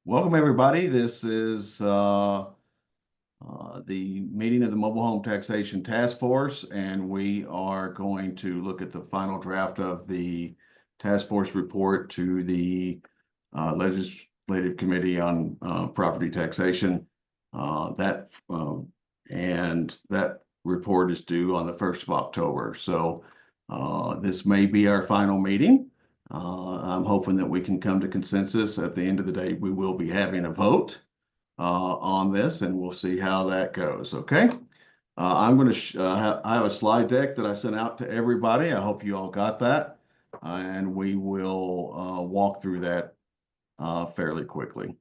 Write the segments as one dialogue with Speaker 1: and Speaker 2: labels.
Speaker 1: Welcome, everybody. This is the meeting of the Mobile Home Taxation Task Force, and we are going to look at the final draft of the task force report to the Legislative Committee on Property Taxation. And that report is due on the 1st of October. So this may be our final meeting. I'm hoping that we can come to consensus. At the end of the day, we will be having a vote on this, and we'll see how that goes. Okay. I'm going to I have a slide deck that I sent out to everybody. I hope you all got that, and we will walk through that fairly quickly.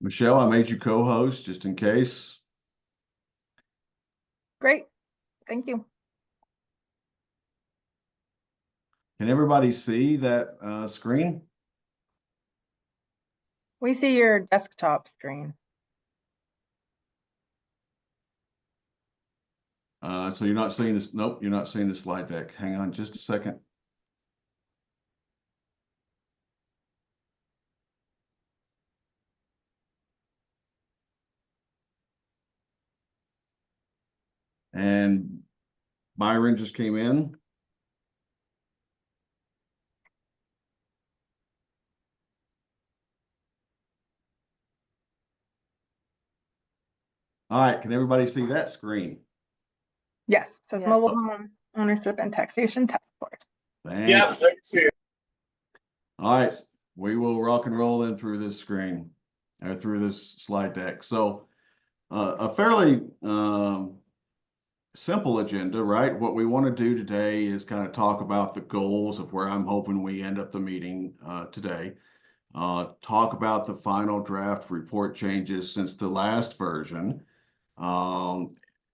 Speaker 1: Michelle, I made you co-host just in case.
Speaker 2: Great, thank you.
Speaker 1: Can everybody see that screen?
Speaker 2: We see your desktop screen.
Speaker 1: So you're not seeing this. Nope, you're not seeing the slide deck. Hang on just a second. And Byron just came in. All right, can everybody see that screen?
Speaker 2: Yes, it says
Speaker 3: Yes.
Speaker 2: Mobile Home Ownership and Taxation Task Force.
Speaker 1: Yeah, I can see it. All right, we will rock and roll in through this screen or through this slide deck. So a fairly simple agenda, right? What we want to do today is kind of talk about the goals of where I'm hoping we end up the meeting today. Talk about the final draft report changes since the last version,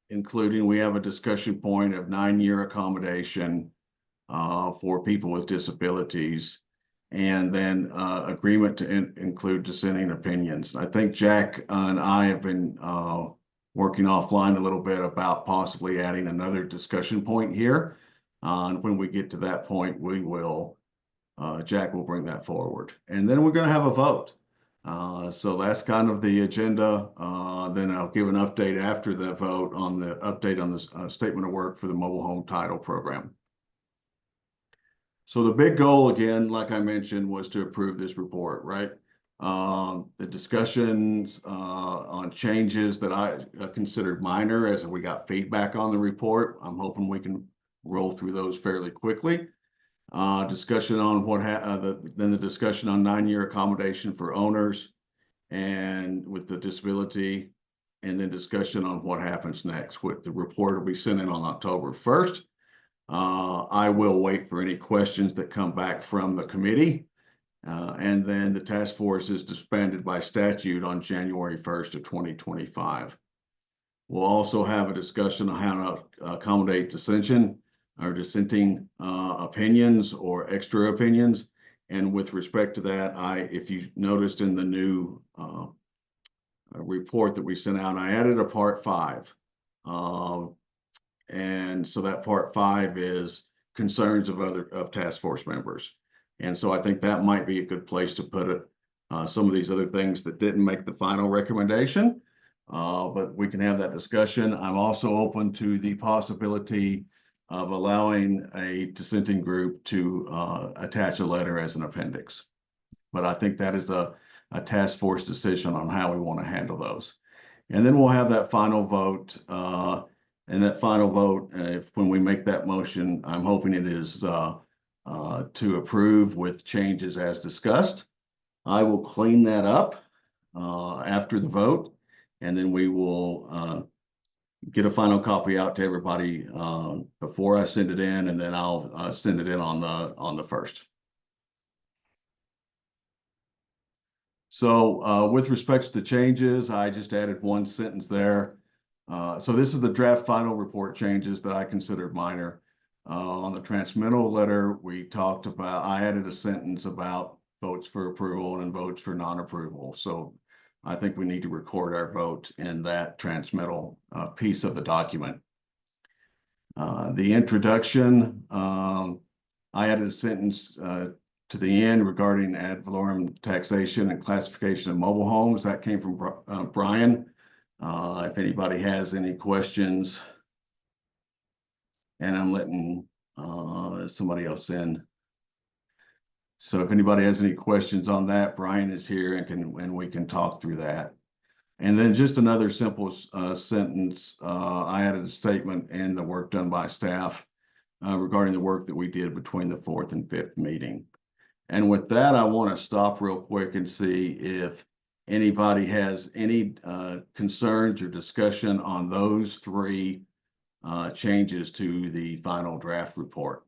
Speaker 1: including we have a discussion point of 9-year accommodation for people with disabilities, and then agreement to include dissenting opinions. I think Jack and I have been working offline a little bit about possibly adding another discussion point here. And when we get to that point, we will, Jack will bring that forward. And then we're going to have a vote. So that's kind of the agenda. Then I'll give an update after the vote on the update on the statement of work for the mobile home title program. So the big goal, again, like I mentioned, was to approve this report, right? The discussions on changes that I considered minor as we got feedback on the report. I'm hoping we can roll through those fairly quickly. Discussion on then the discussion on 9-year accommodation for owners and with the disability, and then discussion on what happens next. With the report will be sent in on October 1st. I will wait for any questions that come back from the committee. And then the task force is disbanded by statute on January 1st of 2025. We'll also have a discussion on how to accommodate dissension or dissenting opinions or extra opinions. And with respect to that, if you noticed in the new report that we sent out, I added a part 5. And so that part 5 is concerns of task force members. And so I think that might be a good place to put it. Some of these other things that didn't make the final recommendation, but we can have that discussion. I'm also open to the possibility of allowing a dissenting group to attach a letter as an appendix. But I think that is a task force decision on how we want to handle those. And then we'll have that final vote. And that final vote, when we make that motion, I'm hoping it is to approve with changes as discussed. I will clean that up after the vote, and then we will get a final copy out to everybody before I send it in, and then I'll send it in on the 1st. So with respect to the changes, I just added one sentence there. So this is the draft final report changes that I considered minor. On the transmittal letter, we talked about, I added a sentence about votes for approval and votes for non-approval. So I think we need to record our vote in that transmittal piece of the document. The introduction, I added a sentence to the end regarding ad valorem taxation and classification of mobile homes. That came from Brian. If anybody has any questions, and I'm letting somebody else in. So if anybody has any questions on that, Brian is here and we can talk through that. And then just another simple sentence. I added a statement in the work done by staff regarding the work that we did between the 4th and 5th meeting. And with that, I want to stop real quick and see if anybody has any concerns or discussion on those 3 changes to the final draft report.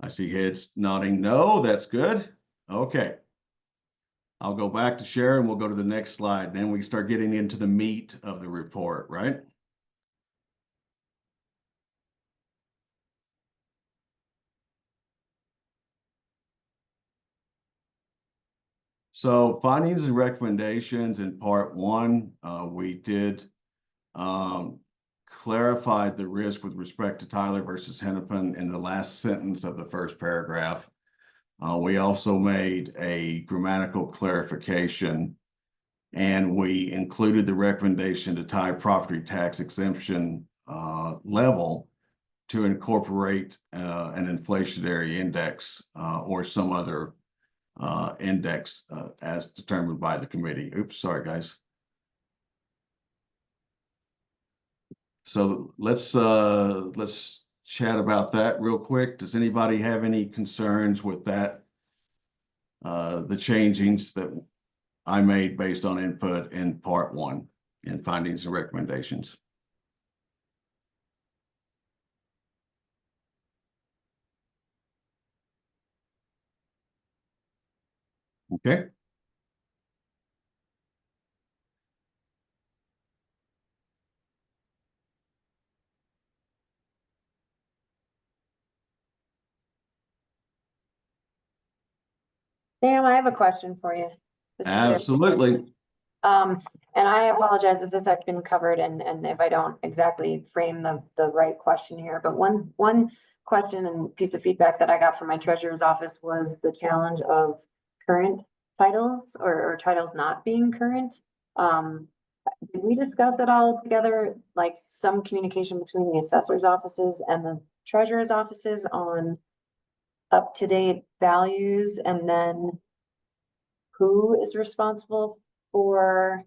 Speaker 1: I see heads nodding no. That's good. Okay. I'll go back to Sharon. We'll go to the next slide. Then we start getting into the meat of the report, right? So findings and recommendations in part 1, we did clarify the risk with respect to Tyler versus Hennepin in the last sentence of the first paragraph. We also made a grammatical clarification, and we included the recommendation to tie property tax exemption level to incorporate an inflationary index or some other index as determined by the committee. Oops, sorry, guys. So let's chat about that real quick. Does anybody have any concerns with that? The changings that I made based on input in part 1 in findings and recommendations. Okay.
Speaker 3: Sam, I have a question for you. This is
Speaker 1: Absolutely.
Speaker 3: and I apologize if this has been covered and if I don't exactly frame the right question here, but one question and piece of feedback that I got from my treasurer's office was the challenge of current titles or titles not being current. Did we discuss it all together, like some communication between the assessor's offices and the treasurer's offices on up-to-date values, and then who is responsible for,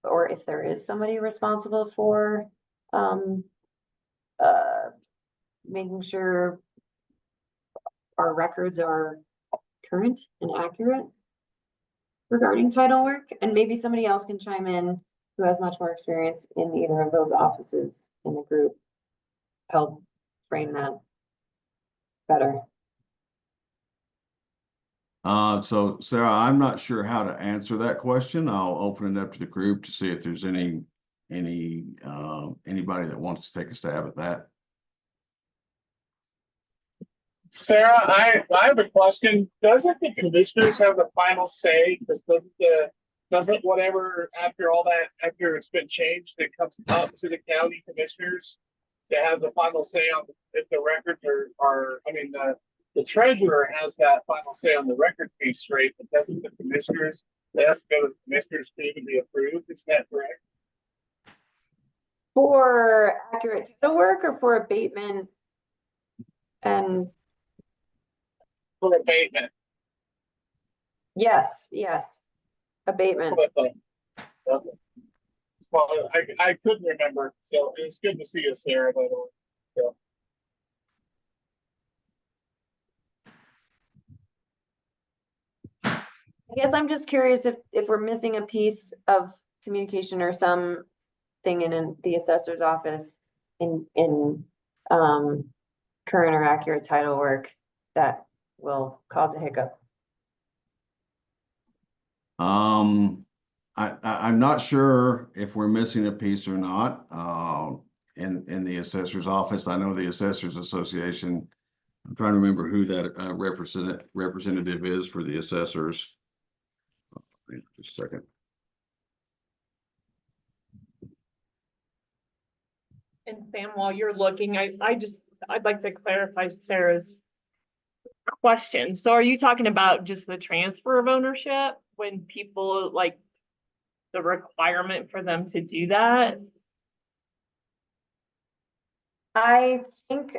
Speaker 3: or if there is somebody responsible for, making sure our records are current and accurate regarding title work? And maybe somebody else can chime in who has much more experience in either of those offices in the group, help frame that better.
Speaker 1: So Sarah, I'm not sure how to answer that question. I'll open it up to the group to see if there's anybody that wants to take a stab at that.
Speaker 4: Sarah, I have a question. Doesn't the commissioners have the final say? Because doesn't whatever after it's been changed, it comes up to the county commissioners to have the final say on if the records are I mean the treasurer has that final say on the record being straight, but doesn't the commissioners, it has to go to the commissioners to even be approved? Is that correct?
Speaker 3: For accurate title work or for abatement and
Speaker 4: For abatement.
Speaker 3: yes, abatement.
Speaker 4: Okay. Well, I couldn't remember, so it's good to see you, Sarah, by the way. So.
Speaker 3: I guess I'm just curious if we're missing a piece of communication or something in the assessor's office in current or accurate title work that will cause a hiccup.
Speaker 1: I'm not sure if we're missing a piece or not in the assessor's office. I know the Assessors Association I'm trying to remember who that representative is for the assessors. Just a second.
Speaker 5: And Sam, while you're looking, I'd like to clarify Sarah's question. So are you talking about just the transfer of ownership when people like the requirement for them to do that?
Speaker 3: I think,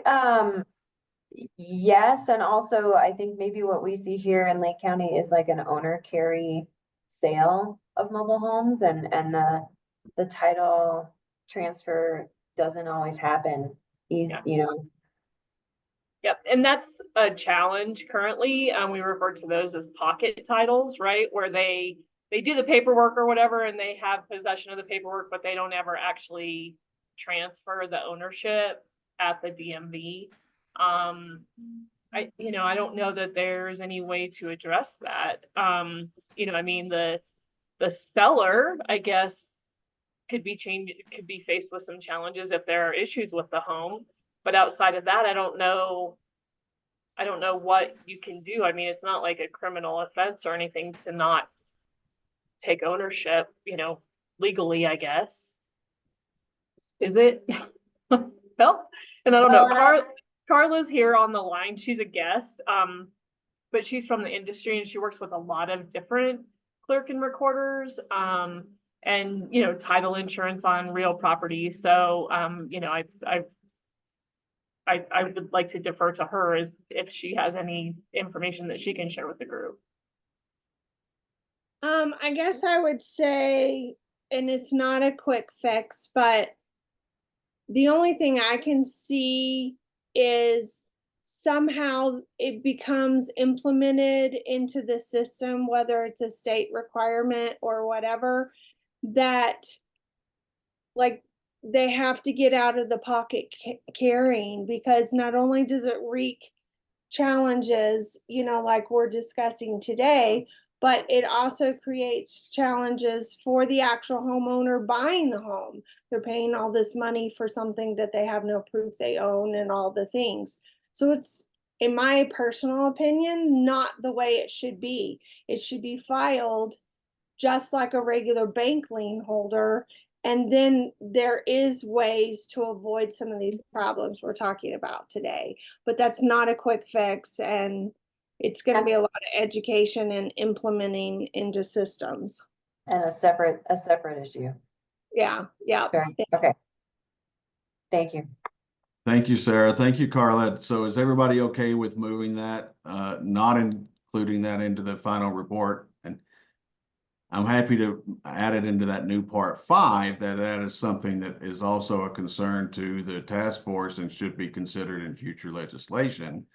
Speaker 3: yes, and also I think maybe what we see here in Lake County is like an owner carry sale of mobile homes and the title transfer doesn't always happen.
Speaker 5: Yeah.
Speaker 3: You know,
Speaker 5: Yep, and that's a challenge currently. We refer to those as pocket titles, right? Where they do the paperwork or whatever, and they have possession of the paperwork, but they don't ever actually transfer the ownership at the DMV. I don't know that there's any way to address that. I mean, the seller, I guess, could be faced with some challenges if there are issues with the home. But outside of that, I don't know what you can do. I mean, it's not like a criminal offense or anything to not take ownership, legally, I guess. Is it? Well, and I don't know. Carla's here on the line. She's a guest. But she's from the industry and she works with a lot of different clerk and recorders. And title insurance on real property. So I would like to defer to her if she has any information that she can share with the group.
Speaker 6: I guess I would say, and it's not a quick fix, but the only thing I can see is somehow it becomes implemented into the system, whether it's a state requirement or whatever, that like they have to get out of the pocket carrying, because not only does it wreak challenges, like we're discussing today, but it also creates challenges for the actual homeowner buying the home. They're paying all this money for something that they have no proof they own and all the things. So it's, in my personal opinion, not the way it should be. It should be filed just like a regular bank lien holder. And then there is ways to avoid some of these problems we're talking about today, but that's not a quick fix, and it's going to be a lot of education and implementing into systems.
Speaker 3: and a separate issue.
Speaker 6: Yeah.
Speaker 3: Okay. Thank you.
Speaker 1: Thank you, Sarah. Thank you, Carla. So is everybody okay with moving that, not including that into the final report? And I'm happy to add it into that new part 5, that is something that is also a concern to the task force and should be considered in future legislation.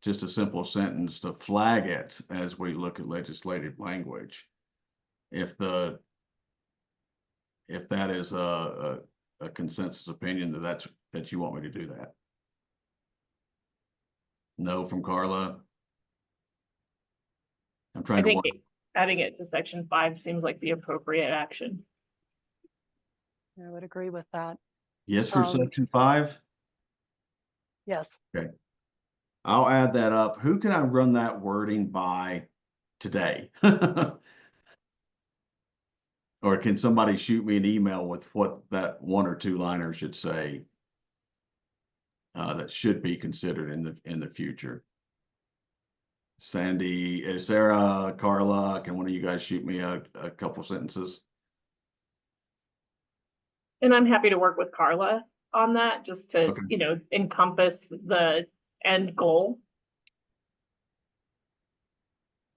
Speaker 1: Just a simple sentence to flag it as we look at legislative language. If that is a consensus opinion that you want me to do that. No from Carla. I'm
Speaker 5: I
Speaker 1: trying to
Speaker 5: think adding it to section 5 seems like the appropriate action.
Speaker 7: I would agree with that.
Speaker 1: yes for section 5.
Speaker 7: Yes.
Speaker 1: Okay. I'll add that up. Who can I run that wording by today? Or can somebody shoot me an email with what that 1 or 2 liner should say? That should be considered in the future. Sandy, Sarah, Carla, can one of you guys shoot me a couple sentences?
Speaker 5: And I'm happy to work with Carla on that, just to,
Speaker 1: Okay.
Speaker 5: Encompass the end goal.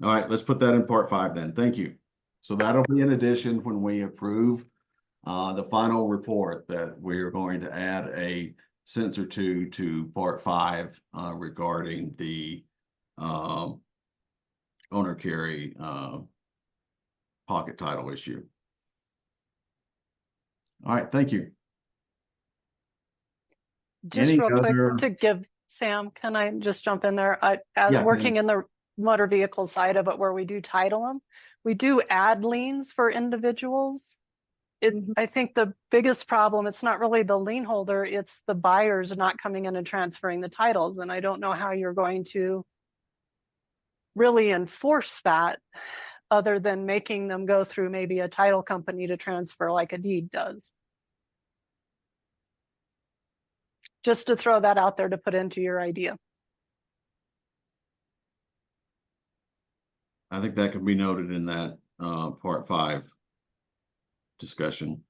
Speaker 1: All right, let's put that in part 5 then. Thank you. So that'll be in addition when we approve the final report, that we're going to add a sentence or 2 to part 5 regarding the owner carry pocket title issue. All right, thank you.
Speaker 7: Just
Speaker 1: Any
Speaker 7: real quick
Speaker 1: other-
Speaker 7: to give Sam, can I just jump in there?
Speaker 1: Yeah,
Speaker 7: Working in the motor vehicle side of it, where we do title them, we do add liens for individuals. I think the biggest problem, it's not really the lien holder, it's the buyers not coming in and transferring the titles. And I don't know how you're going to really enforce that other than making them go through maybe a title company to transfer like a deed does. Just to throw that out there to put into your idea.
Speaker 1: I think that could be noted in that part 5 discussion.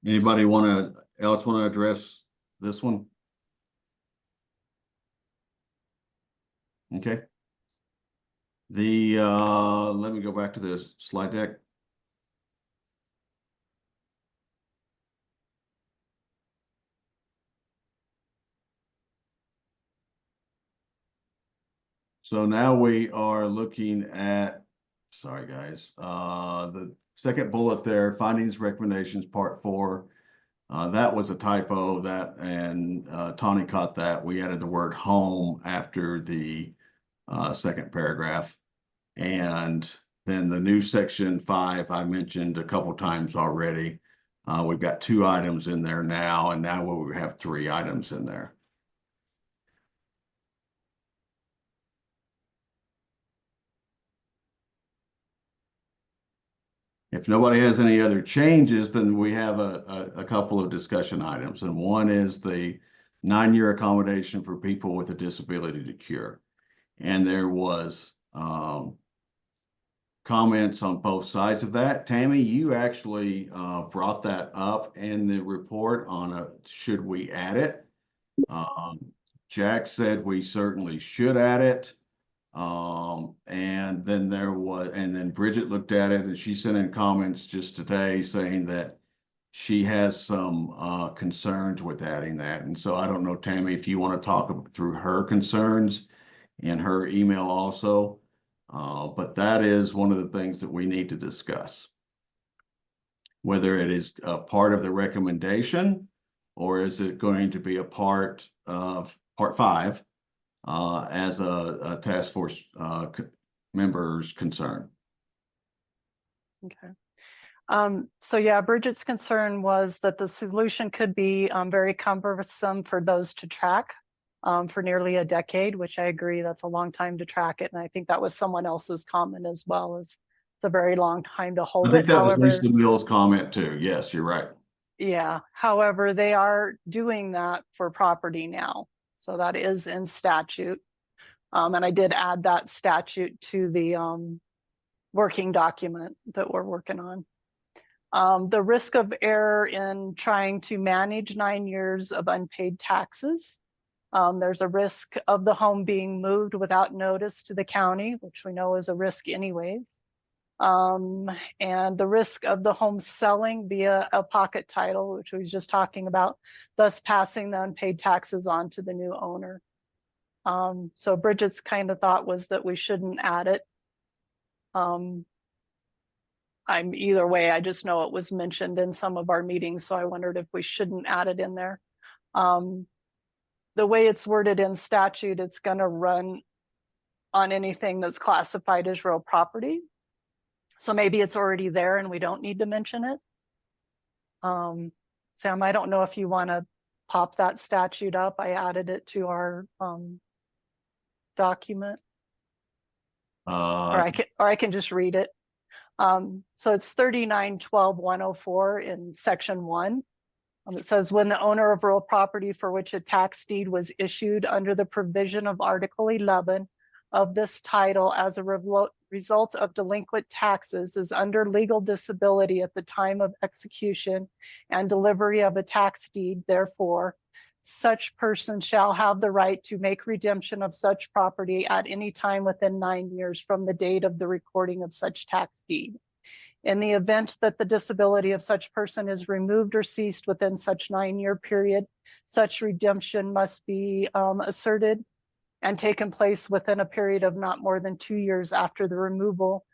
Speaker 1: Anybody else want to address this one? Okay. Let me go back to the slide deck. So now we are looking at, sorry guys, the second bullet there, findings, recommendations, part 4. That was a typo and Tawny caught that. We added the word home after the second paragraph. And then the new section 5, I mentioned a couple times already. We've got 2 items in there now, and now we have 3 items in there. If nobody has any other changes, then we have a couple of discussion items. And one is the 9-year accommodation for people with a disability to cure. And there was comments on both sides of that. Tammy, you actually brought that up in the report on should we add it? Jack said we certainly should add it. And then Bridget looked at it and she sent in comments just today saying that she has some concerns with adding that. And so I don't know, Tammy, if you want to talk through her concerns in her email also. But that is one of the things that we need to discuss. Whether it is a part of the recommendation or is it going to be a part of part 5 as a task force member's concern.
Speaker 7: Okay. So yeah, Bridget's concern was that the solution could be very cumbersome for those to track for nearly a decade, which I agree, that's a long time to track it. And I think that was someone else's comment as well, as it's a very long time to hold
Speaker 1: I think
Speaker 7: it.
Speaker 1: that was
Speaker 7: However,
Speaker 1: Lisa Mills' comment too. Yes, you're right.
Speaker 7: yeah, however, they are doing that for property now. So that is in statute. And I did add that statute to the working document that we're working on. The risk of error in trying to manage 9 years of unpaid taxes. There's a risk of the home being moved without notice to the county, which we know is a risk anyways. And the risk of the home selling via a pocket title, which we was just talking about, thus passing the unpaid taxes on to the new owner. So Bridget's kind of thought was that we shouldn't add it. I'm either way, I just know it was mentioned in some of our meetings, so I wondered if we shouldn't add it in there. The way it's worded in statute, it's going to run on anything that's classified as real property. So maybe it's already there and we don't need to mention it. Sam, I don't know if you want to pop that statute up. I added it to our document, or I can just read it. So it's 39-12-104 in section 1. It says when the owner of real property for which a tax deed was issued under the provision of Article 11 of this title as a result of delinquent taxes is under legal disability at the time of execution and delivery of a tax deed, therefore, such person shall have the right to make redemption of such property at any time within 9 years from the date of the recording of such tax deed. In the event that the disability of such person is removed or ceased within such 9-year period, such redemption must be asserted and taken place within a period of not more than 2 years after the removal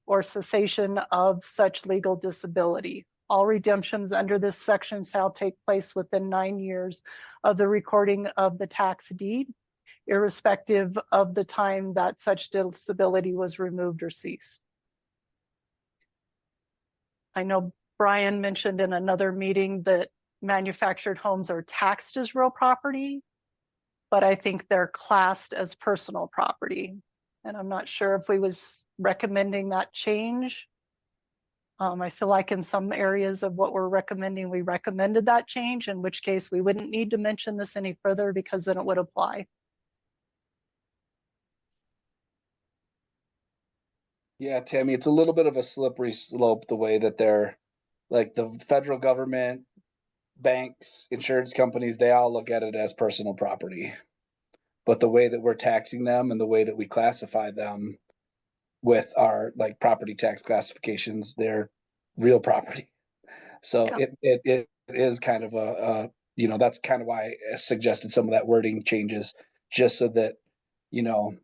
Speaker 7: or cessation of such legal disability. All redemptions under this section shall take place within 9 years of the recording of the tax deed. irrespective of the time that such disability was removed or ceased. I know Brian mentioned in another meeting that manufactured homes are taxed as real property, but I think they're classed as personal property. And I'm not sure if we was recommending that change. I feel like in some areas of what we're recommending, we recommended that change, in which case we wouldn't need to mention this any further because then it would apply.
Speaker 8: Yeah, Tammy, it's a little bit of a slippery slope the way that they're like the federal government, banks, insurance companies, they all look at it as personal property. But the way that we're taxing them and the way that we classify them with our like property tax classifications, they're real property. So
Speaker 7: Yeah.
Speaker 8: it is kind of a you know, that's kind of why I suggested some of that wording changes, just so that, you know,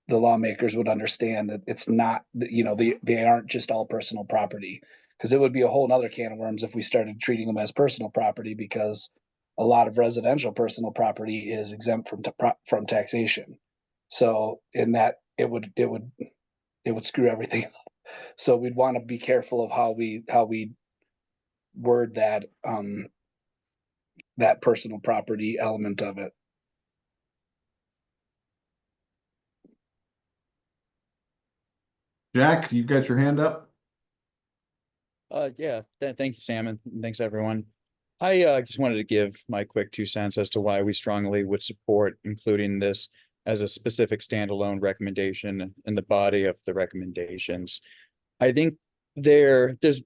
Speaker 8: the lawmakers would understand that it's not, you know, they aren't just all personal property. Because it would be a whole nother can of worms if we started treating them as personal property, because a lot of residential personal property is exempt from taxation. So in that it would screw everything up. So we'd want to be careful of how we word that that personal property element of it.
Speaker 1: Jack, you've got your hand up?
Speaker 9: Yeah, thank you, Sam, and thanks everyone. I just wanted to give my quick 2 cents as to why we strongly would support including this as a specific standalone recommendation in the body of the recommendations. I think there's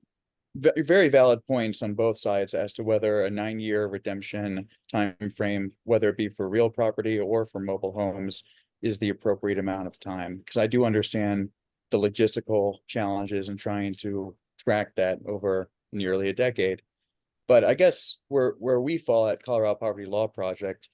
Speaker 9: very valid points on both sides as to whether a 9-year redemption time frame, whether it be for real property or for mobile homes, is the appropriate amount of time. Because I do understand the logistical challenges in trying to track that over nearly a decade. But I guess where we fall at Colorado Poverty Law Project,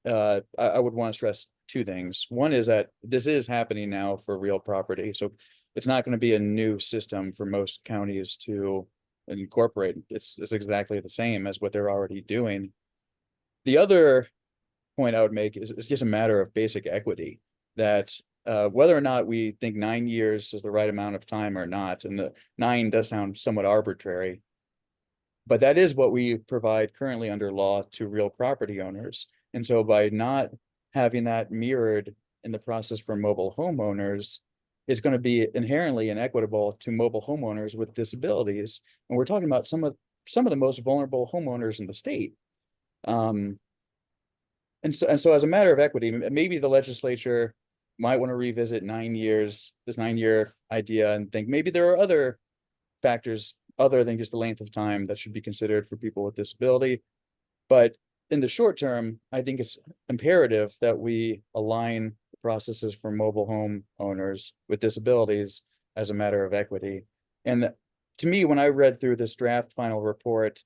Speaker 9: I would want to stress 2 things. One is that this is happening now for real property. So it's not going to be a new system for most counties to incorporate. It's exactly the same as what they're already doing. The other point I would make is just a matter of basic equity, that whether or not we think 9 years is the right amount of time or not, and the 9 does sound somewhat arbitrary, but that is what we provide currently under law to real property owners. And so by not having that mirrored in the process for mobile homeowners, it's going to be inherently inequitable to mobile homeowners with disabilities. And we're talking about some of the most vulnerable homeowners in the state. And so as a matter of equity, maybe the legislature might want to revisit 9 years, this 9-year idea, and think maybe there are other factors other than just the length of time that should be considered for people with disability. But in the short term, I think it's imperative that we align the processes for mobile home owners with disabilities as a matter of equity. And to me, when I read through this draft final report,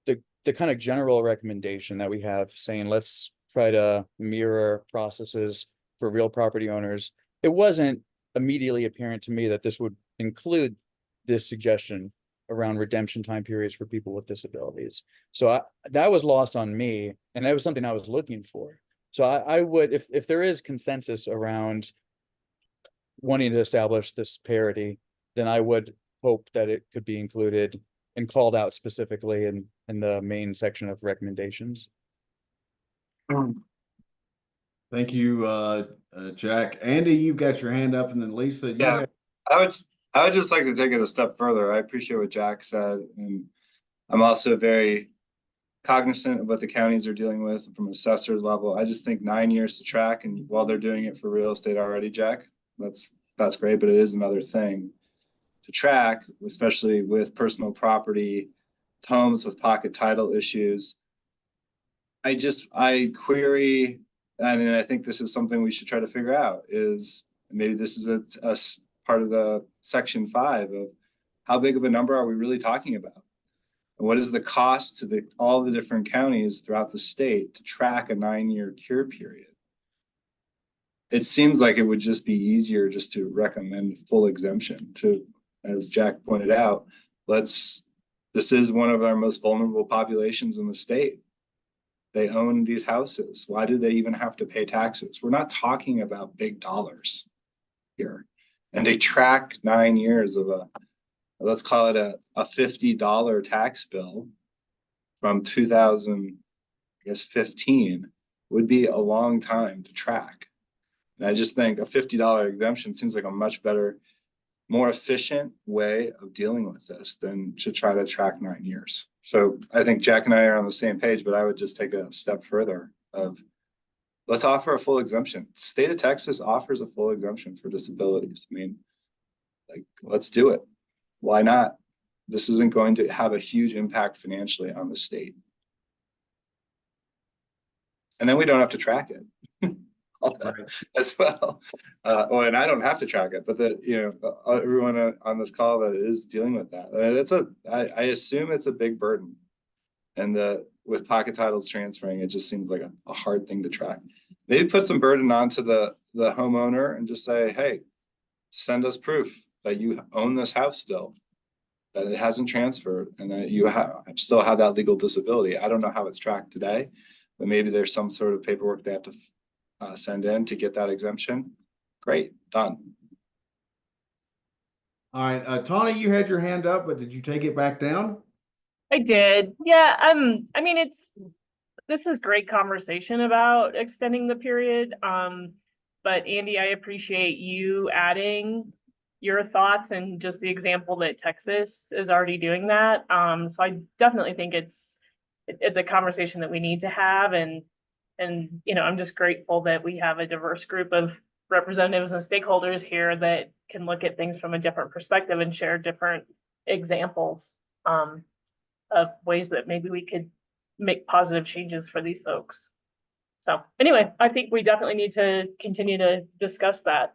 Speaker 9: the kind of general recommendation that we have saying, let's try to mirror processes for real property owners, it wasn't immediately apparent to me that this would include this suggestion around redemption time periods for people with disabilities. So that was lost on me, and that was something I was looking for. So I would, if there is consensus around wanting to establish this parity, then I would hope that it could be included and called out specifically in the main section of recommendations.
Speaker 1: Thank you, Jack. Andy, you've got your hand up, and then Lisa.
Speaker 10: Yeah, I would just like to take it a step further. I appreciate what Jack said, and I'm also very cognizant of what the counties are dealing with from an assessor level. I just think 9 years to track, and while they're doing it for real estate already, Jack, that's great, but it is another thing to track, especially with personal property, homes with pocket title issues. I query, and I think this is something we should try to figure out, is maybe this is a part of the section 5 of how big of a number are we really talking about? And what is the cost to all the different counties throughout the state to track a 9-year cure period? It seems like it would just be easier just to recommend full exemption to, as Jack pointed out, this is one of our most vulnerable populations in the state. They own these houses. Why do they even have to pay taxes? We're not talking about big dollars here. And they track 9 years of let's call it a $50 tax bill from 2015 would be a long time to track. And I just think a $50 exemption seems like a much better, more efficient way of dealing with this than to try to track 9 years. So I think Jack and I are on the same page, but I would just take a step further of let's offer a full exemption. State of Texas offers a full exemption for disabilities. I mean, like, let's do it. Why not? This isn't going to have a huge impact financially on the state. And then we don't have to track it as well. And I don't have to track it, but everyone on this call that is dealing with that. I assume it's a big burden. And with pocket titles transferring, it just seems like a hard thing to track. Maybe put some burden onto the homeowner and just say, hey, send us proof that you own this house still, that it hasn't transferred, and that you still have that legal disability. I don't know how it's tracked today, but maybe there's some sort of paperwork they have to send in to get that exemption. Great, done.
Speaker 1: All right, Tawny, you had your hand up, but did you take it back down?
Speaker 5: I did. Yeah, I mean, this is great conversation about extending the period. But Andy, I appreciate you adding your thoughts and just the example that Texas is already doing that. So I definitely think it's a conversation that we need to have, and I'm just grateful that we have a diverse group of representatives and stakeholders here that can look at things from a different perspective and share different examples of ways that maybe we could make positive changes for these folks. So anyway, I think we definitely need to continue to discuss that.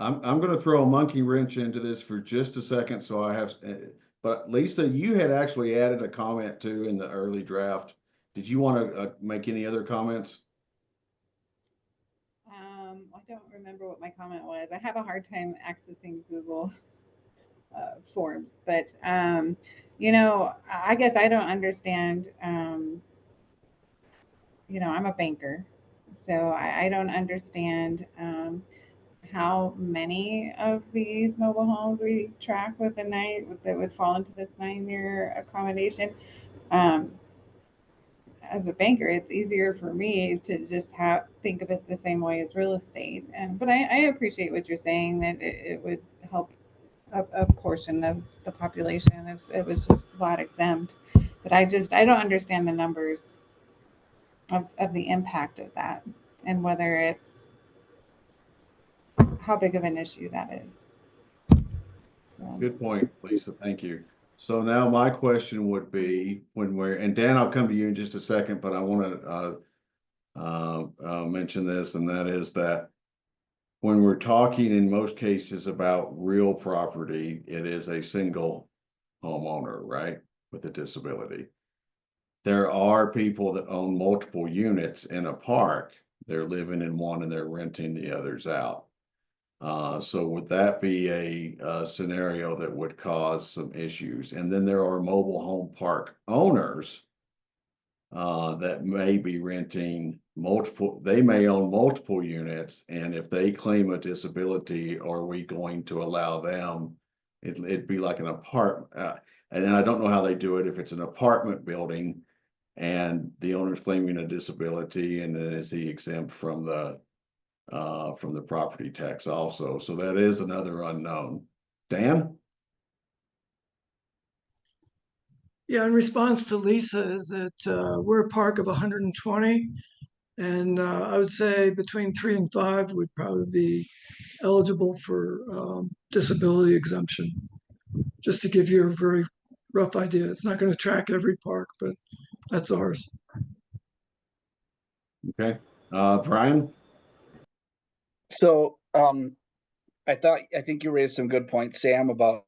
Speaker 1: I'm going to throw a monkey wrench into this for just a second. So I have, but Lisa, you had actually added a comment too in the early draft. Did you want to make any other comments?
Speaker 11: I don't remember what my comment was. I have a hard time accessing Google forms, but I guess I don't understand. I'm a banker, so I don't understand how many of these mobile homes we track with a night that would fall into this 9-year accommodation. As a banker, it's easier for me to just think of it the same way as real estate. But I appreciate what you're saying, that it would help a portion of the population if it was just flat exempt. But I don't understand the numbers of the impact of that, and whether it's how big of an issue that is. So.
Speaker 1: Good point, Lisa. Thank you. So now my question would be and Dan, I'll come to you in just a second, but I want to mention this, and that is that when we're talking in most cases about real property, it is a single homeowner, right, with a disability. There are people that own multiple units in a park. They're living in one and they're renting the others out. So would that be a scenario that would cause some issues? And then there are mobile home park owners that may be renting they may own multiple units, and if they claim a disability, are we going to allow them? It'd be like an apartment, and then I don't know how they do it if it's an apartment building and the owner's claiming a disability, and then is he exempt from the property tax also? So that is another unknown. Dan?
Speaker 12: Yeah, in response to Lisa, is that we're a park of 120, and I would say between 3 and 5 would probably be eligible for disability exemption. Just to give you a very rough idea. It's not going to track every park, but that's ours.
Speaker 1: Okay. Brian?
Speaker 8: So I think you raised some good points, Sam, about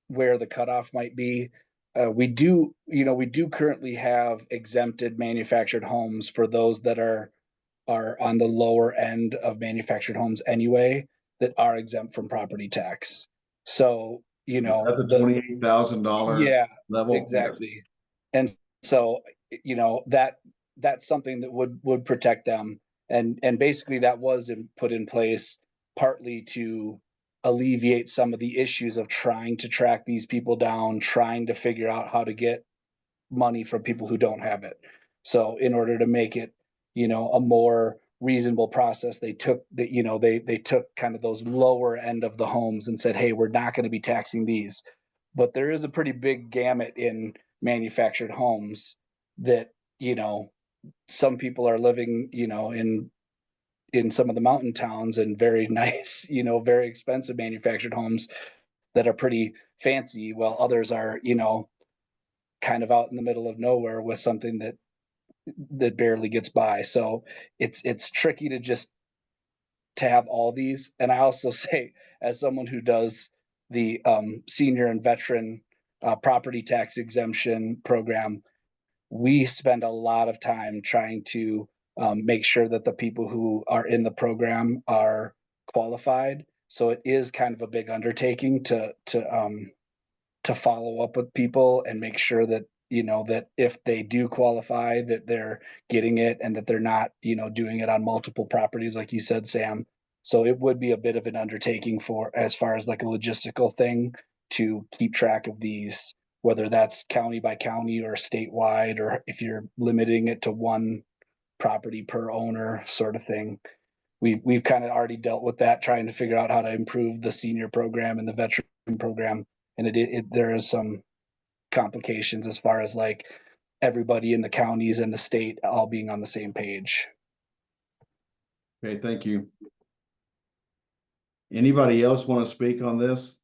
Speaker 8: where the cutoff might be. We do currently have exempted manufactured homes for those that are on the lower end of manufactured homes anyway, that are exempt from property tax. So,
Speaker 1: At the $28,000
Speaker 8: yeah,
Speaker 1: level.
Speaker 8: exactly. And so you know, that's something that would protect them. And basically that was put in place partly to alleviate some of the issues of trying to track these people down, trying to figure out how to get money from people who don't have it. So in order to make it, you know, a more reasonable process, they took that, you know, they took kind of those lower end of the homes and said, hey, we're not going to be taxing these. But there is a pretty big gamut in manufactured homes that, you know, some people are living, you know, in some of the mountain towns and very nice, you know, very expensive manufactured homes that are pretty fancy, while others are, you know, kind of out in the middle of nowhere with something that barely gets by. So it's tricky to just to have all these. And I also say, as someone who does the senior and veteran property tax exemption program, we spend a lot of time trying to make sure that the people who are in the program are qualified. So it is kind of a big undertaking to follow up with people and make sure that, you know, that if they do qualify, that they're getting it and that they're not, you know, doing it on multiple properties, like you said, Sam. So it would be a bit of an undertaking for, as far as like a logistical thing, to keep track of these, whether that's county by county or statewide, or if you're limiting it to one property per owner sort of thing. We've kind of already dealt with that, trying to figure out how to improve the senior program and the veteran program. And there is some complications as far as like everybody in the counties and the state all being on the same page.
Speaker 1: Okay, thank you. Anybody else want to speak on this?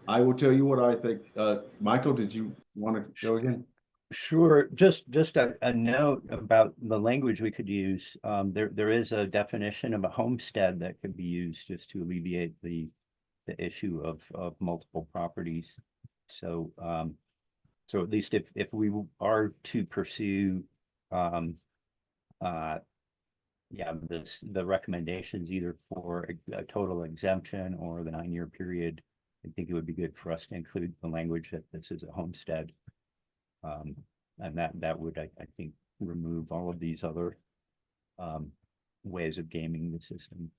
Speaker 1: I will tell you what I think. Michael, did you want to go again?
Speaker 13: Sure, just a note about the language we could use. There is a definition of a homestead that could be used just to alleviate the issue of multiple properties. So so at least if we are to pursue yeah, the recommendations either for a total exemption or the 9-year period, I think it would be good for us to include the language that this is a homestead. And that would, I think, remove all of these other ways of gaming the system.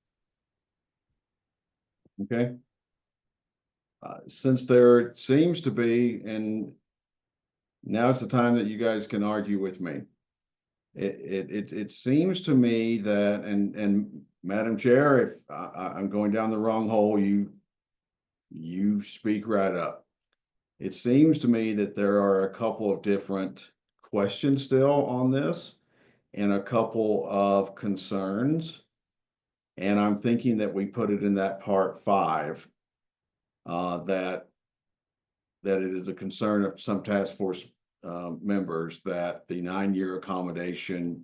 Speaker 1: Okay. Since there seems to be, and now's the time that you guys can argue with me. It seems to me that, and Madam Chair, if I'm going down the wrong hole, you speak right up. It seems to me that there are a couple of different questions still on this and a couple of concerns. And I'm thinking that we put it in that part 5, that it is a concern of some task force members that the 9-year accommodation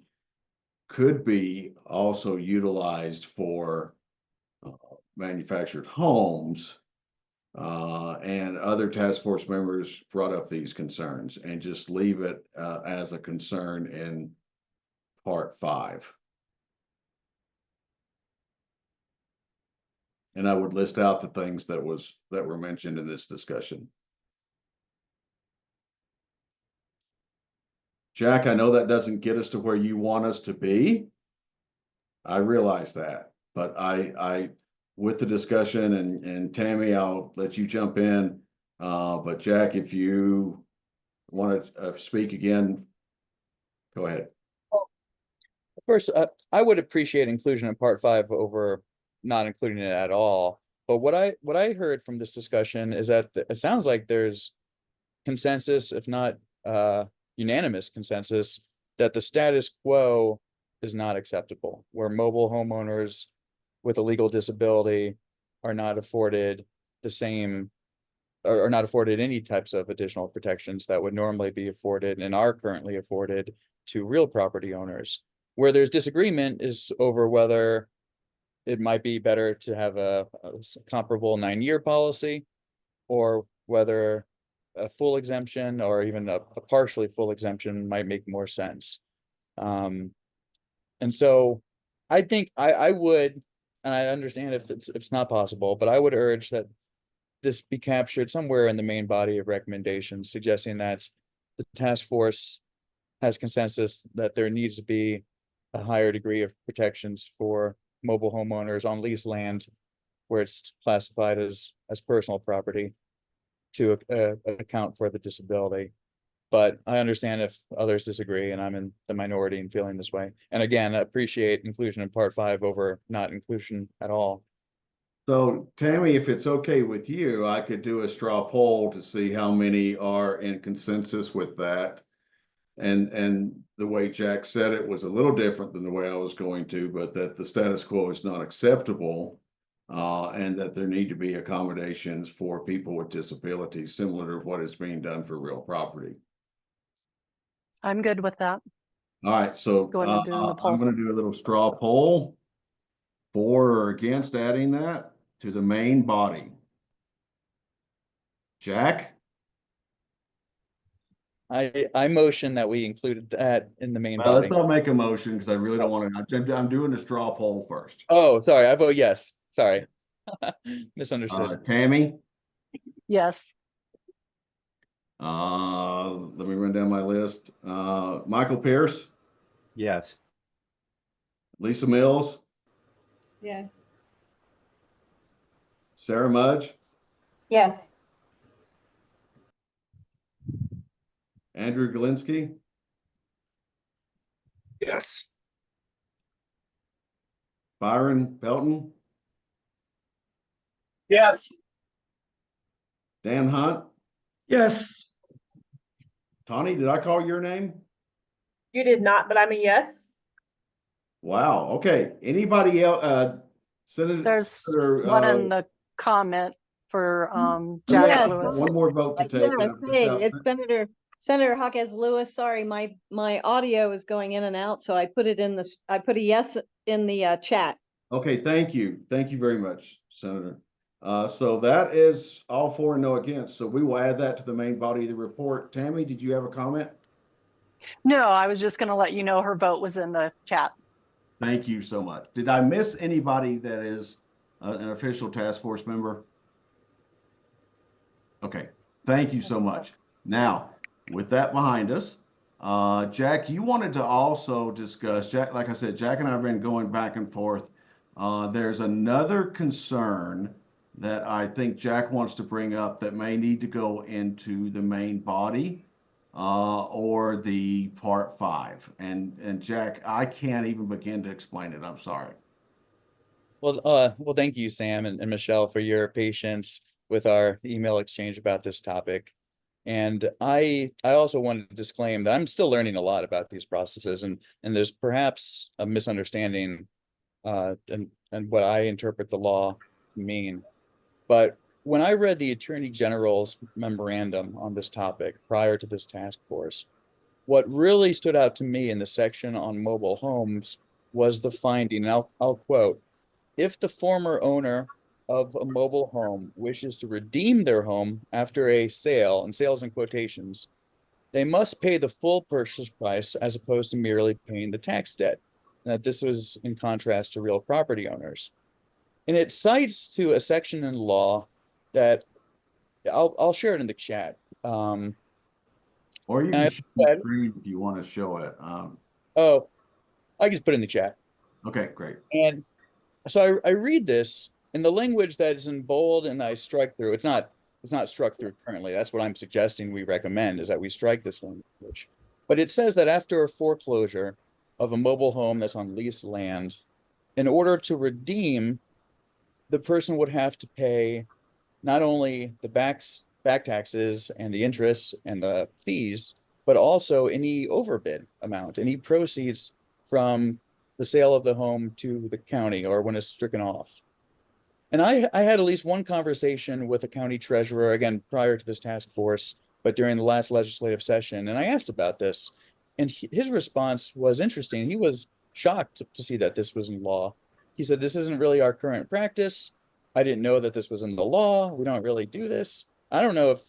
Speaker 1: could be also utilized for manufactured homes. And other task force members brought up these concerns, and just leave it as a concern in part 5. And I would list out the things that were mentioned in this discussion. Jack, I know that doesn't get us to where you want us to be. I realize that, but I with the discussion, and Tammy, I'll let you jump in. But Jack, if you want to speak again, go ahead.
Speaker 9: First, I would appreciate inclusion in part 5 over not including it at all. But what I heard from this discussion is that it sounds like there's consensus, if not unanimous consensus, that the status quo is not acceptable, where mobile homeowners with a legal disability are not afforded the same, or not afforded any types of additional protections that would normally be afforded and are currently afforded to real property owners. Where there's disagreement is over whether it might be better to have a comparable 9-year policy, or whether a full exemption or even a partially full exemption might make more sense. And so I think I would, and I understand if it's not possible, but I would urge that this be captured somewhere in the main body of recommendations, suggesting that the task force has consensus that there needs to be a higher degree of protections for mobile homeowners on leased land where it's classified as personal property to account for the disability. But I understand if others disagree, and I'm in the minority in feeling this way. And again, I appreciate inclusion in part 5 over not inclusion at all.
Speaker 1: So Tammy, if it's okay with you, I could do a straw poll to see how many are in consensus with that. And the way Jack said it was a little different than the way I was going to, but that the status quo is not acceptable. And that there need to be accommodations for people with disabilities, similar to what is being done for real property.
Speaker 7: I'm good with that.
Speaker 1: All right, so
Speaker 7: Go ahead and do the poll.
Speaker 1: I'm gonna do a little straw poll for or against adding that to the main body. Jack?
Speaker 9: I motion that we included that in the main
Speaker 1: Well, let's
Speaker 9: body.
Speaker 1: not make a motion because I really don't want to. I'm doing a straw poll first.
Speaker 9: Oh, sorry, I vote yes. Sorry. Misunderstood.
Speaker 1: Tammy?
Speaker 7: Yes.
Speaker 1: Let me run down my list. Michael Pierce,
Speaker 13: Yes.
Speaker 1: Lisa Mills,
Speaker 11: Yes.
Speaker 1: Sarah Mudge,
Speaker 3: Yes.
Speaker 1: Andrew Galinsky,
Speaker 8: Yes.
Speaker 1: Byron Belton,
Speaker 4: Yes.
Speaker 1: Dan Hunt.
Speaker 12: Yes,
Speaker 1: Tawny, did I call your name?
Speaker 5: You did not, but I'm a yes.
Speaker 1: Wow, okay. Anybody else, Senator?
Speaker 7: There's
Speaker 1: Senator,
Speaker 7: one in the comment for
Speaker 1: Jack
Speaker 7: Jack
Speaker 14: Yes.
Speaker 7: Lewis.
Speaker 1: one more vote to take.
Speaker 14: Yeah,
Speaker 1: and I've
Speaker 14: hey,
Speaker 1: got-
Speaker 14: it's Senator Hawkins Lewis. Sorry, my audio is going in and out, so I put it in I put a yes in the chat.
Speaker 1: Okay, thank you. Thank you very much, Senator. So that is all for and no against. So we will add that to the main body of the report. Tammy, did you have a comment?
Speaker 7: No, I was just going to let you know her vote was in the chat.
Speaker 1: Thank you so much. Did I miss anybody that is an official task force member? Okay, thank you so much. Now, with that behind us, Jack, you wanted to also discuss, Jack, like I said, Jack and I have been going back and forth. There's another concern that I think Jack wants to bring up that may need to go into the main body or the part 5. And Jack, I can't even begin to explain it. I'm sorry.
Speaker 9: Well, thank you, Sam and Michelle, for your patience with our email exchange about this topic. And I also wanted to disclaim that I'm still learning a lot about these processes, and there's perhaps a misunderstanding and what I interpret the law to mean. But when I read the Attorney General's memorandum on this topic prior to this task force, what really stood out to me in the section on mobile homes was the finding, and I'll quote, if the former owner of a mobile home wishes to redeem their home after a sale, and sales in quotations, they must pay the full purchase price as opposed to merely paying the tax debt. And that this was in contrast to real property owners. And it cites to a section in law that I'll share it in the chat.
Speaker 1: Or you can share the screen if you want to show it.
Speaker 9: Oh, I just put it in the chat.
Speaker 1: Okay, great.
Speaker 9: And so I read this, and the language that is in bold and I strike through, it's not struck through currently. That's what I'm suggesting we recommend, is that we strike this language. But it says that after a foreclosure of a mobile home that's on leased land, in order to redeem, the person would have to pay not only the back taxes and the interest and the fees, but also any overbid amount, any proceeds from the sale of the home to the county or when it's stricken off. And I had at least one conversation with a county treasurer, again, prior to this task force, but during the last legislative session, and I asked about this, and his response was interesting. He was shocked to see that this was in law. He said, this isn't really our current practice. I didn't know that this was in the law. We don't really do this. I don't know if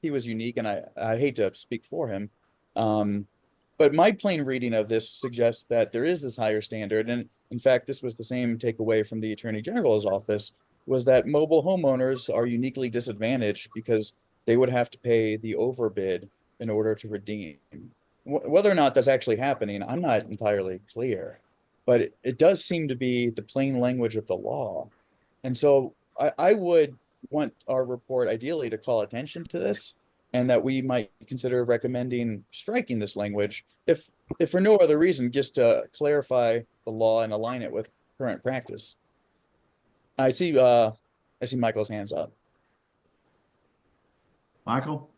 Speaker 9: he was unique, and I hate to speak for him. But my plain reading of this suggests that there is this higher standard. And in fact, this was the same takeaway from the Attorney General's office, was that mobile homeowners are uniquely disadvantaged because they would have to pay the overbid in order to redeem. Whether or not that's actually happening, I'm not entirely clear, but it does seem to be the plain language of the law. And so I would want our report ideally to call attention to this, and that we might consider recommending striking this language, if for no other reason, just to clarify the law and align it with current practice. I see Michael's hands up.
Speaker 1: Michael?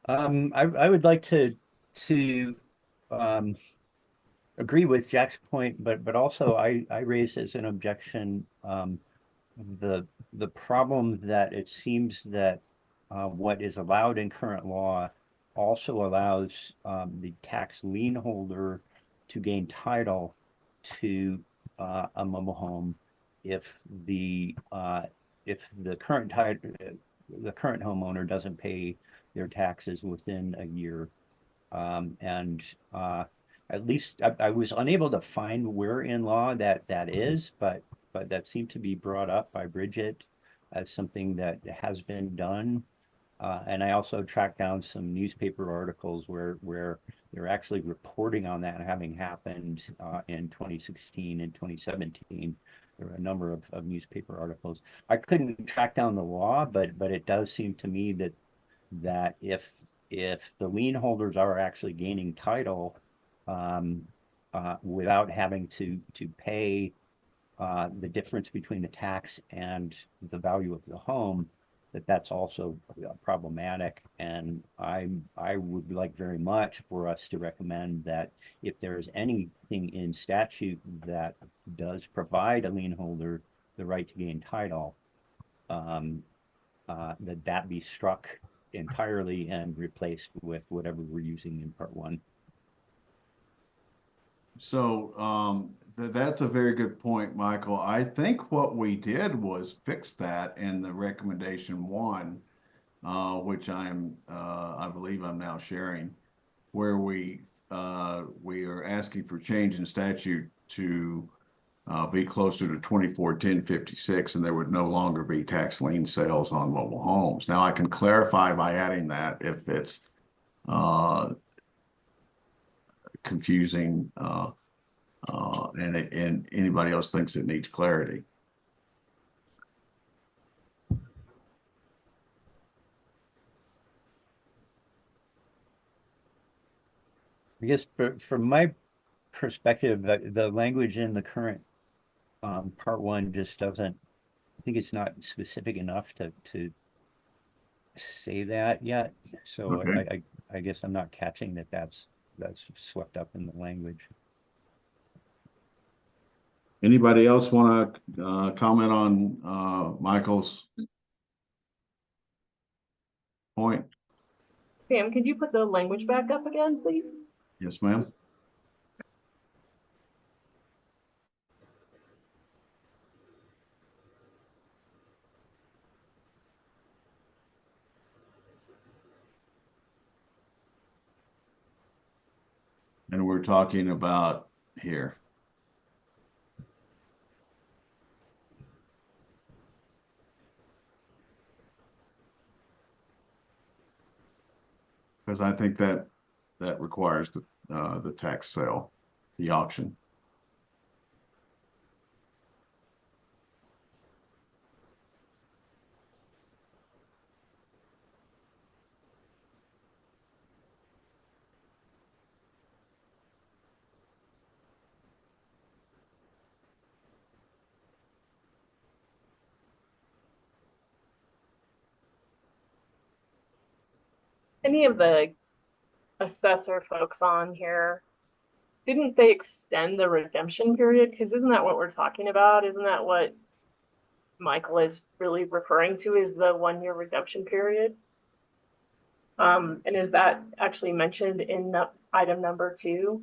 Speaker 13: I would like to um agree with Jack's point, but also I raised as an objection the problem that it seems that what is allowed in current law also allows the tax lien holder to gain title to a mobile home if the current the current homeowner doesn't pay their taxes within a year. And at least I was unable to find where in law that is, but that seemed to be brought up by Bridget as something that has been done. And I also tracked down some newspaper articles where they're actually reporting on that having happened in 2016 and 2017. There were a number of newspaper articles. I couldn't track down the law, but it does seem to me that if the lien holders are actually gaining title without having to pay the difference between the tax and the value of the home, that's also problematic. And I would like very much for us to recommend that if there is anything in statute that does provide a lien holder the right to gain title, that be struck entirely and replaced with whatever we're using in part one.
Speaker 1: So that's a very good point, Michael. I think what we did was fix that in the recommendation one, which I believe I'm now sharing, where we are asking for change in statute to be closer to 24-10-56, and there would no longer be tax lien sales on mobile homes. Now I can clarify by adding that if it's confusing and anybody else thinks it needs clarity.
Speaker 13: I guess from my perspective, the language in the current part one just doesn't, I think it's not specific enough to say that yet. So
Speaker 1: Okay.
Speaker 13: I guess I'm not catching that's swept up in the language.
Speaker 1: Anybody else want to comment on Michael's point?
Speaker 5: Sam, could you put the language back up again, please?
Speaker 1: Yes, ma'am. And we're talking about here. Because I think that requires the tax sale, the auction.
Speaker 5: Any of the assessor folks on here, didn't they extend the redemption period? Because isn't that what we're talking about? Isn't that what Michael is really referring to, is the 1-year redemption period? And is that actually mentioned in item number 2?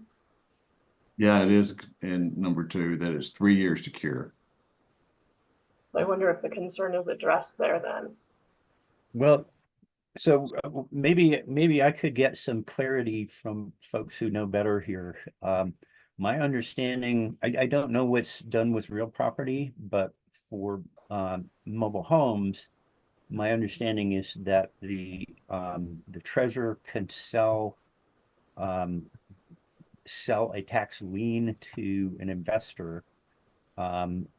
Speaker 1: Yeah, it is in number 2 that it's 3 years to cure.
Speaker 5: I wonder if the concern is addressed there then.
Speaker 13: Well, so maybe I could get some clarity from folks who know better here. My understanding, I don't know what's done with real property, but for mobile homes, my understanding is that the treasurer can sell a tax lien to an investor,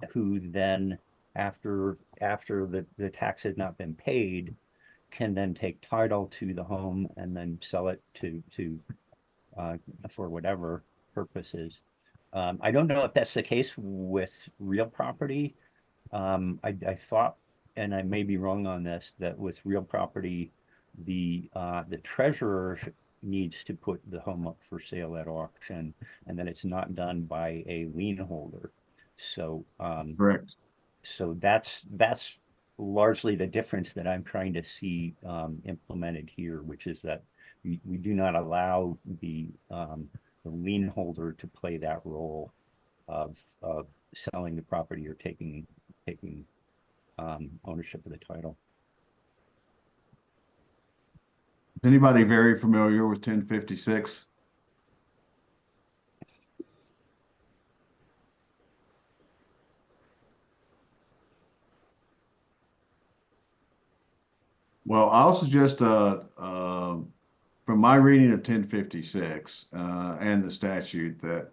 Speaker 13: who then, after the tax had not been paid, can then take title to the home and then sell it to for whatever purposes. I don't know if that's the case with real property. I thought, and I may be wrong on this, that with real property, the treasurer needs to put the home up for sale at auction, and then it's not done by a lien holder. So
Speaker 1: Correct.
Speaker 13: so that's largely the difference that I'm trying to see implemented here, which is that we do not allow the lien holder to play that role of selling the property or taking ownership of the title.
Speaker 1: Is anybody very familiar with 1056? Well, I'll suggest, from my reading of 1056 and the statute, that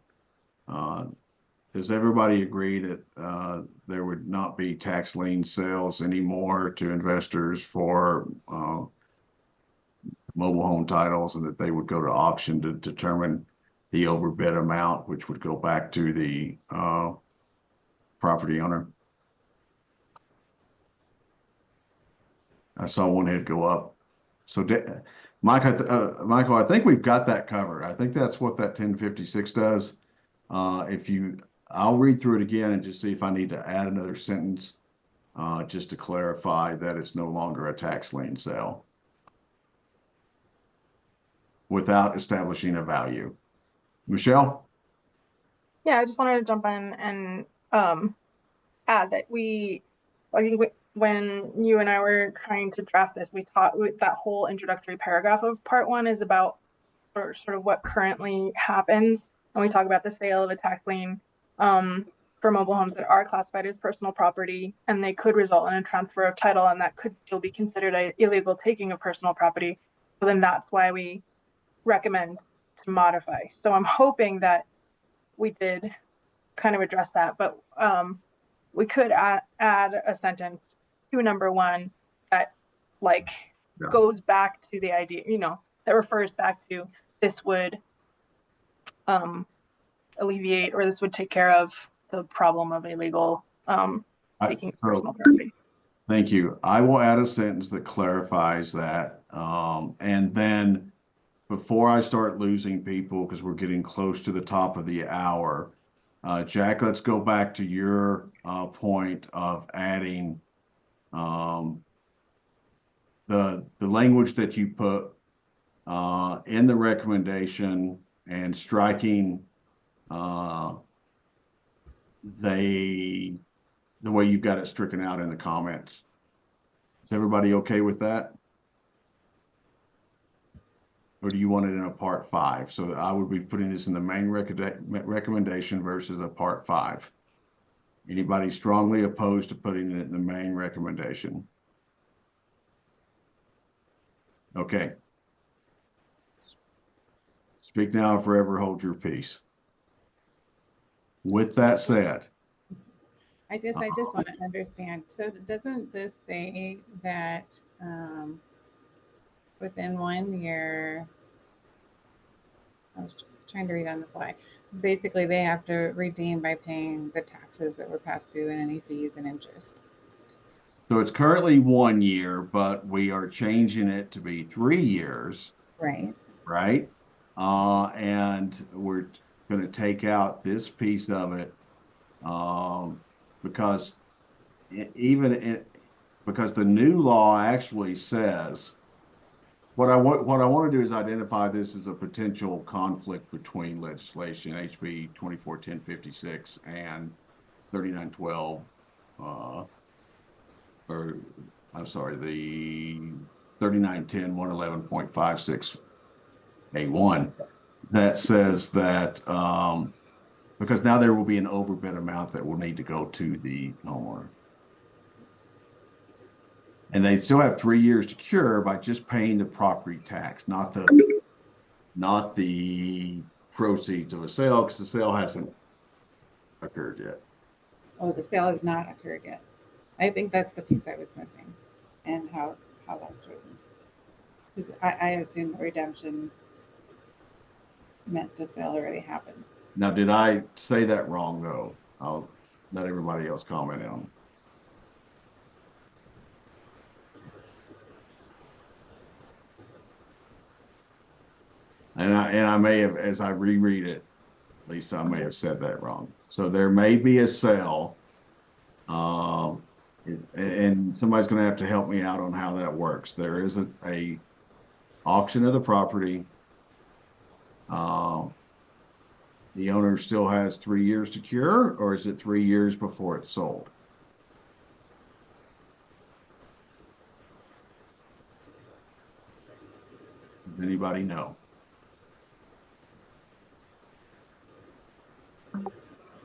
Speaker 1: does everybody agree that there would not be tax lien sales anymore to investors for mobile home titles, and that they would go to auction to determine the overbid amount, which would go back to the property owner? I saw one head go up. So Michael, I think we've got that covered. I think that's what that 1056 does. I'll read through it again and just see if I need to add another sentence, just to clarify that it's no longer a tax lien sale without establishing a value. Michelle?
Speaker 2: Yeah, I just wanted to jump in and add that I think when you and I were trying to draft this, we taught that whole introductory paragraph of part 1 is about sort of what currently happens when we talk about the sale of a tax lien for mobile homes that are classified as personal property, and they could result in a transfer of title, and that could still be considered an illegal taking of personal property. So then that's why we recommend to modify. So I'm hoping that we did kind of address that, but we could add a sentence to number 1 that goes back to the idea, that refers back to this would alleviate, or this would take care of the problem of illegal taking personal property.
Speaker 1: Thank you. I will add a sentence that clarifies that. And then before I start losing people, because we're getting close to the top of the hour, Jack, let's go back to your point of adding the language that you put in the recommendation and striking the way you've got it stricken out in the comments. Is everybody okay with that? Or do you want it in a part 5? So I would be putting this in the main recommendation versus a part 5. Anybody strongly opposed to putting it in the main recommendation? Okay. Speak now or forever hold your peace. With that said,
Speaker 11: I just want to understand. So doesn't this say that within 1 year, I was trying to read on the fly, basically they have to redeem by paying the taxes that were past due and any fees and interest?
Speaker 1: so it's currently 1 year, but we are changing it to be 3 years.
Speaker 11: Right.
Speaker 1: Right. And we're going to take out this piece of it because because the new law actually says what I want to do is identify this as a potential conflict between legislation HB 241056 and 3912 or I'm sorry, the 3910 111.56 A1 that says that because now there will be an overbid amount that will need to go to the homeowner. And they still have 3 years to cure by just paying the property tax, not the proceeds of a sale, because the sale hasn't occurred yet.
Speaker 11: Oh, the sale has not occurred yet. I think that's the piece I was missing, and how that's written. 'Cause I assume the redemption meant the sale already happened.
Speaker 1: Now, did I say that wrong though? I'll let everybody else comment on. And I may have, as I reread it, at least I may have said that wrong. So there may be a sale. And somebody's gonna have to help me out on how that works. There is a auction of the property. The owner still has 3 years to cure, or is it 3 years before it's sold? Does anybody know?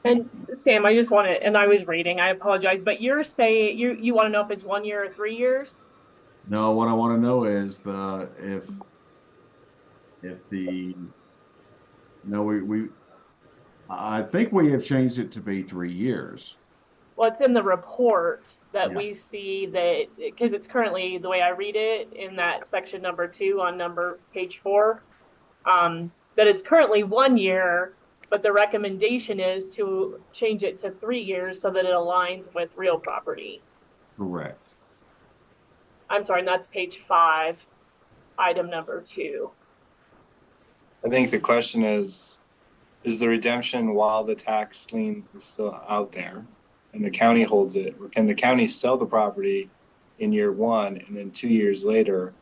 Speaker 5: And Sam, I just want to, and I was reading, I apologize, but you're saying, you want to know if it's 1 year or 3 years?
Speaker 1: No, what I want to know is if the, no, I think we have changed it to be 3 years.
Speaker 5: Well, it's in the report that
Speaker 1: Yeah.
Speaker 5: we see that, because it's currently, the way I read it, in that section number 2 on page 4, that it's currently 1 year, but the recommendation is to change it to 3 years so that it aligns with real property.
Speaker 1: Correct.
Speaker 5: I'm sorry, and that's page 5, item number 2.
Speaker 10: I think the question is the redemption while the tax lien is still out there and the county holds it, or can the county sell the property in year 1 and then 2 years later,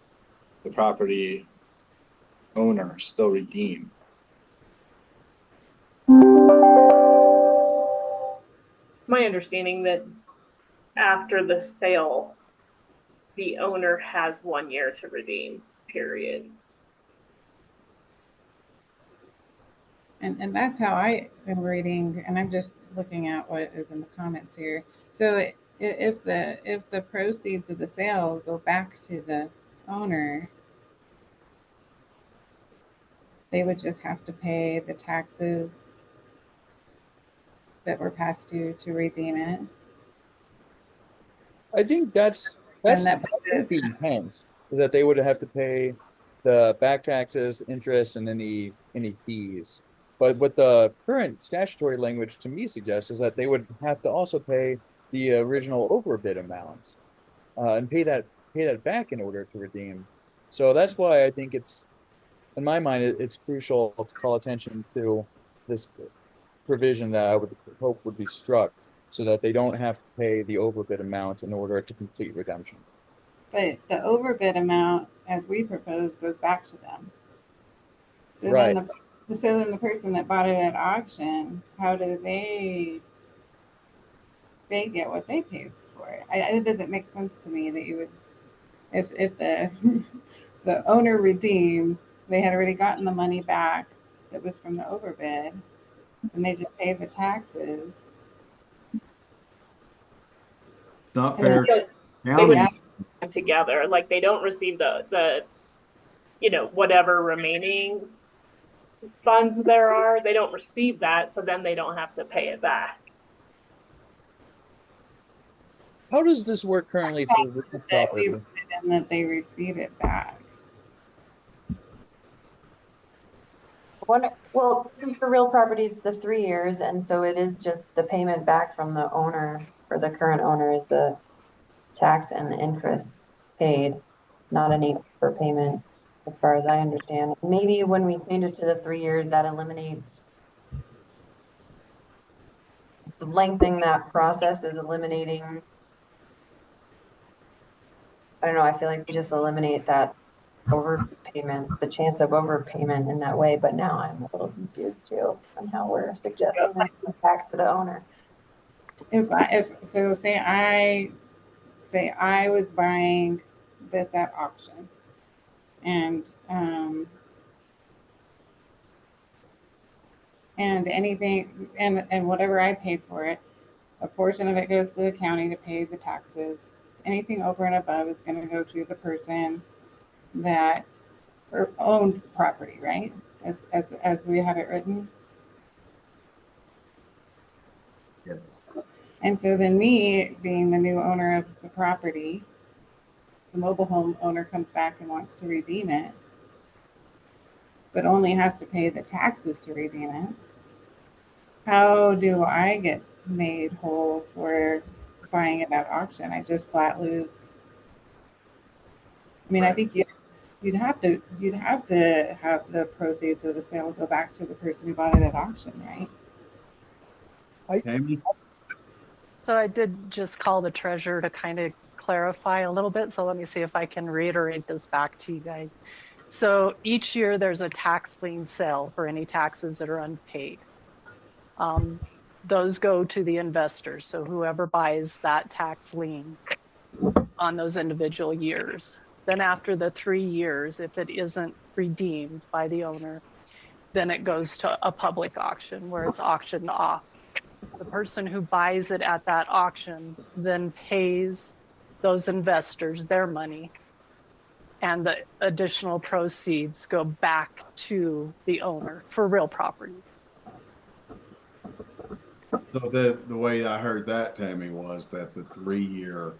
Speaker 10: the property owner still redeem?
Speaker 5: My understanding that after the sale, the owner has 1 year to redeem, period.
Speaker 11: And that's how I am reading, and I'm just looking at what is in the comments here. So if the proceeds of the sale go back to the owner, they would just have to pay the taxes that were past due to redeem it.
Speaker 9: I think
Speaker 11: And
Speaker 9: that would be intense, is that they would have to pay the back taxes, interest, and any fees. But what the current statutory language to me suggests is that they would have to also pay the original overbid amounts, and pay that back in order to redeem. So that's why I think in my mind, it's crucial to call attention to this provision that I would hope would be struck, so that they don't have to pay the overbid amount in order to complete redemption.
Speaker 11: But the overbid amount, as we propose, goes back to them. So
Speaker 9: Right.
Speaker 11: then the person that bought it at auction, how do they get what they paid for it? It doesn't make sense to me that you would, if the the owner redeems, they had already gotten the money back that was from the overbid, and they just paid the taxes.
Speaker 1: Not
Speaker 11: And then
Speaker 1: fair.
Speaker 5: They would
Speaker 1: County,
Speaker 5: have together, like they don't receive the whatever remaining funds there are, they don't receive that, so then they don't have to pay it back.
Speaker 9: How does this work currently for real
Speaker 11: that we
Speaker 9: property?
Speaker 11: and that they receive it back.
Speaker 3: Well, for real property, it's the 3 years, and so it is just the payment back from the owner, or the current owner, is the tax and the interest paid, not any overpayment, as far as I understand. Maybe when we change it to the 3 years, that eliminates lengthening that process, is eliminating. I don't know, I feel like we just eliminate that overpayment, the chance of overpayment in that way, but now I'm a little confused too on how we're suggesting that come back to the owner.
Speaker 11: Say I was buying this at auction, and anything and whatever I paid for it, a portion of it goes to the county to pay the taxes, anything over and above is going to go to the person that owned the property, right? As we have it written.
Speaker 1: Yes.
Speaker 11: And so then me being the new owner of the property, the mobile home owner comes back and wants to redeem it, but only has to pay the taxes to redeem it. How do I get made whole for buying it at auction? I just flat lose. I mean, I think you'd have to have the proceeds of the sale go back to the person who bought it at auction, right?
Speaker 1: Tammy?
Speaker 7: So I did just call the treasurer to kind of clarify a little bit. So let me see if I can reiterate this back to you guys. So each year there's a tax lien sale for any taxes that are unpaid. Those go to the investors. So whoever buys that tax lien on those individual years. Then after the 3 years, if it isn't redeemed by the owner, then it goes to a public auction where it's auctioned off. The person who buys it at that auction then pays those investors their money, and the additional proceeds go back to the owner for real property.
Speaker 1: So the way I heard that, Tammy, was that the 3-year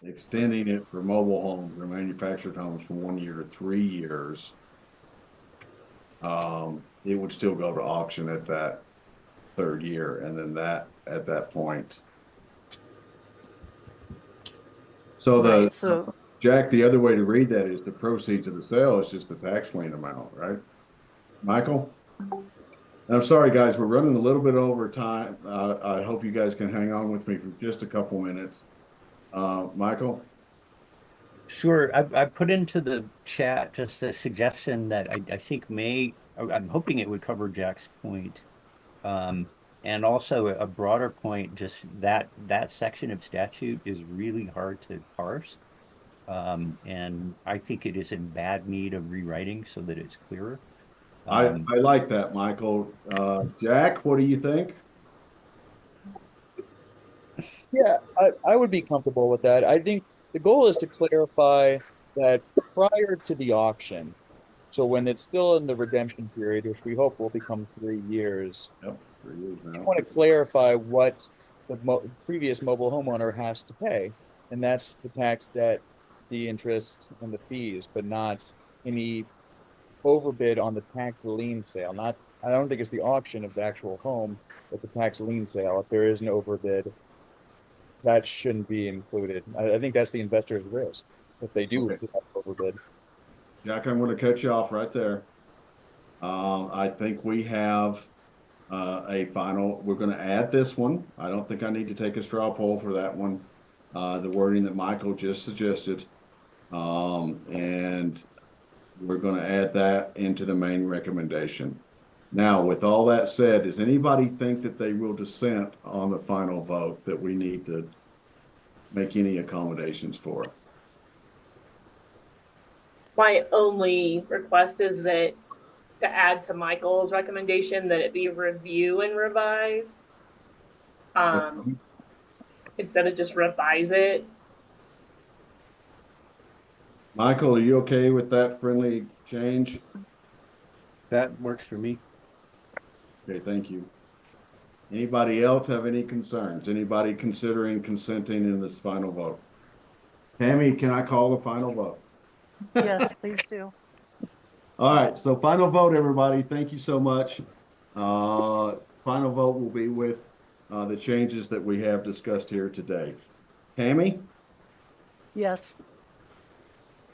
Speaker 1: extending it for mobile homes or manufactured homes from 1 year to 3 years, it would still go to auction at that 3rd year, and then that at that point. So
Speaker 7: Right, so
Speaker 1: Jack, the other way to read that is the proceeds of the sale is just the tax lien amount, right? Michael? And I'm sorry, guys, we're running a little bit over time. I hope you guys can hang on with me for just a couple minutes. Michael?
Speaker 13: Sure. I put into the chat just a suggestion that I think I'm hoping it would cover Jack's point. And also a broader point, just that section of statute is really hard to parse. And I think it is in bad need of rewriting so that it's clearer.
Speaker 1: I like that, Michael. Jack, what do you think?
Speaker 9: Yeah, I would be comfortable with that. I think the goal is to clarify that prior to the auction, so when it's still in the redemption period, which we hope will become 3 years,
Speaker 1: Yep, 3 years
Speaker 9: you
Speaker 1: now.
Speaker 9: want to clarify what the previous mobile homeowner has to pay. And that's the tax debt, the interest, and the fees, but not any overbid on the tax lien sale. Not, I don't think it's the auction of the actual home, but the tax lien sale. If there is an overbid, that shouldn't be included. I think that's the investor's risk if they do
Speaker 1: Okay.
Speaker 9: decide to overbid.
Speaker 1: Jack, I'm going to cut you off right there. I think we have a final, we're going to add this one. I don't think I need to take a straw poll for that one. The wording that Michael just suggested. And we're going to add that into the main recommendation. Now, with all that said, does anybody think that they will dissent on the final vote that we need to make any accommodations for?
Speaker 5: My only request is that to add to Michael's recommendation that it be review and revise. Instead of just revise it.
Speaker 1: Michael, are you okay with that friendly change?
Speaker 13: That works for me.
Speaker 1: Okay, thank you. Anybody else have any concerns? Anybody considering consenting in this final vote? Tammy, can I call the final vote?
Speaker 7: yes, please do.
Speaker 1: All right, so final vote, everybody. Thank you so much. Final vote will be with the changes that we have discussed here today. Tammy?
Speaker 7: Yes.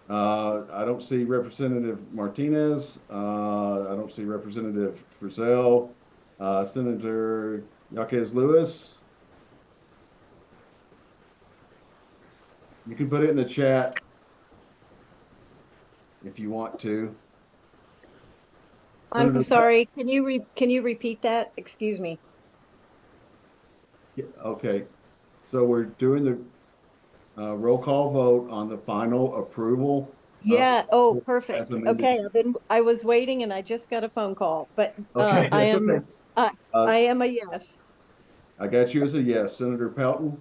Speaker 1: I don't see Representative Martinez. I don't see Representative Frizzell. Senator Yaquez Lewis. You can put it in the chat if you want to.
Speaker 14: I'm
Speaker 1: Senator
Speaker 14: sorry, can you repeat that? Excuse me.
Speaker 1: Okay, so we're doing the roll call vote on the final approval.
Speaker 14: Yeah, oh,
Speaker 1: As
Speaker 14: perfect.
Speaker 1: amended.
Speaker 14: Okay, I was waiting and I just got a phone call, but
Speaker 1: Okay, that's okay.
Speaker 14: I am a yes.
Speaker 1: I got you as a yes. Senator Pelton,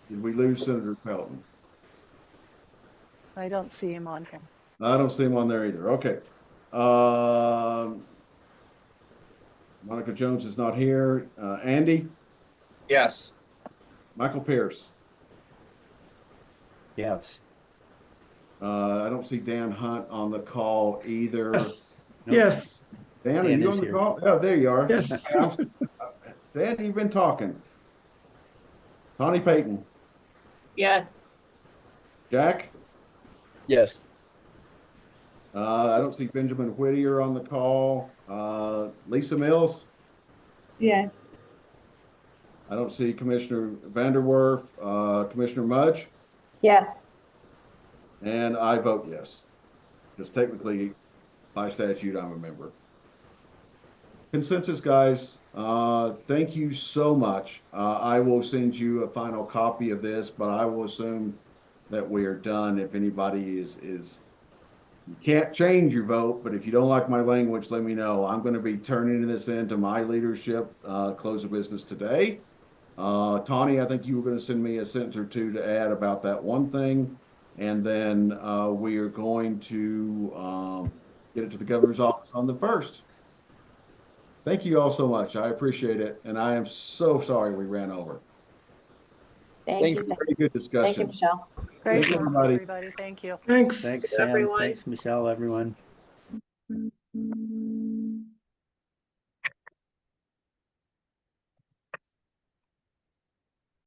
Speaker 1: Did we lose Senator Pelton?
Speaker 7: I don't see him on here.
Speaker 1: I don't see him on there either. Okay. Um, Monica Jones is not here. Andy,
Speaker 10: Yes.
Speaker 1: Michael Pierce.
Speaker 13: Yes.
Speaker 1: I don't see Dan Hunt on the call either.
Speaker 12: Yes,
Speaker 13: Nope.
Speaker 12: yes,
Speaker 1: Dan, are
Speaker 13: Dan
Speaker 1: you
Speaker 13: is
Speaker 1: on the
Speaker 13: here.
Speaker 1: call? Oh, there you are.
Speaker 12: yes.
Speaker 1: Dan, you've been talking. Tawny Payton,
Speaker 5: Yes.
Speaker 1: Jack.
Speaker 9: Yes.
Speaker 1: I don't see Benjamin Whittier on the call. Lisa Mills.
Speaker 11: Yes.
Speaker 1: I don't see Commissioner Vanderwerf, Commissioner Mudge,
Speaker 3: Yes.
Speaker 1: and I vote yes. Just technically, by statute, I'm a member. Consensus, guys. Thank you so much. I will send you a final copy of this, but I will assume that we are done. If anybody is you can't change your vote, but if you don't like my language, let me know. I'm going to be turning this into my leadership close of business today. Tawny, I think you were going to send me a sentence or two to add about that one thing. And then we are going to get it to the governor's office on the 1st. Thank you all so much. I appreciate it. And I am so sorry we ran over.
Speaker 3: Thank you.
Speaker 1: Very good
Speaker 3: Thank you,
Speaker 1: discussion.
Speaker 3: Michelle.
Speaker 7: Great
Speaker 1: Thank you,
Speaker 7: job,
Speaker 1: everybody.
Speaker 7: everybody. Thank you.
Speaker 12: Thanks.
Speaker 13: Thanks, Sam.
Speaker 5: everyone.
Speaker 13: Thanks, Michelle, everyone.